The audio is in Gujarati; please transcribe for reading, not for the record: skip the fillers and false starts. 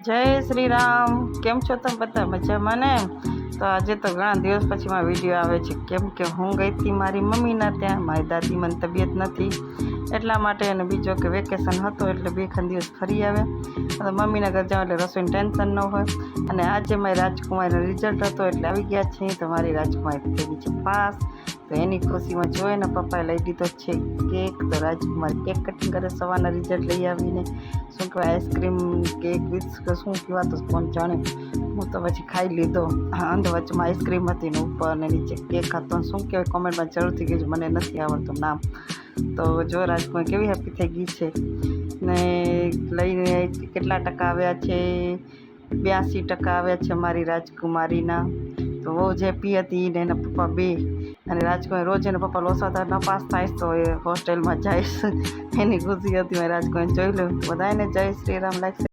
જય શ્રી રામ. કેમ છો તમે બધા? મજામાં ને? તો આજે તો ઘણા દિવસ પછી મારો વિડીયો આવે છે, કેમ કે હું ગઈ હતી મારી મમ્મીના ત્યાં. મારી દાદી મને તબિયત નથી એટલા માટે, અને બીજો કે વેકેશન હતો એટલે 2 દિવસ ફરી આવ્યા. તો મમ્મીના ઘર જાઓ એટલે રસોઈનું ટેન્શન ન હોય. અને આજે મારી રાજકુમારીનો રિઝલ્ટ હતો એટલે આવી ગયા છીએ. તો મારી રાજકુમારી થઈ ગઈ છે પાસ. તો એની ખુશીમાં જોઈને પપ્પાએ લઈ લીધો છે કેક. તો રાજકુમારી કેક કટિંગ કરે સવારના રિઝલ્ટ લઈ આવીને. શું કહેવાય, આઈસ્ક્રીમ કેક વિથ શું કહેવાતું કોણ જાણે. હું તો પછી ખાઈ લીધો. અંદર વચમાં આઈસ્ક્રીમ હતી ને ઉપર ને નીચે કેક હતો. શું કહેવાય, કોમેન્ટમાં જરૂરથી કહેજો, મને નથી આવડતું નામ. તો જો રાજકુમારી કેવી હેપી થઈ ગઈ છે ને. લઈને કેટલા ટકા આવ્યા છે? 82% આવ્યા છે મારી રાજકુમારીના. તો બહુ જ હેપી હતી ને એના પપ્પા બે. અને રાજકુમારી રોજ એના પપ્પા લોસાતા ન પાસ થાય તો એ હોસ્ટેલમાં જઈશ એની ખુશી હતી. મારી રાજકુમારી જોઈ લો. બધાને જય શ્રી રામ. લાઈક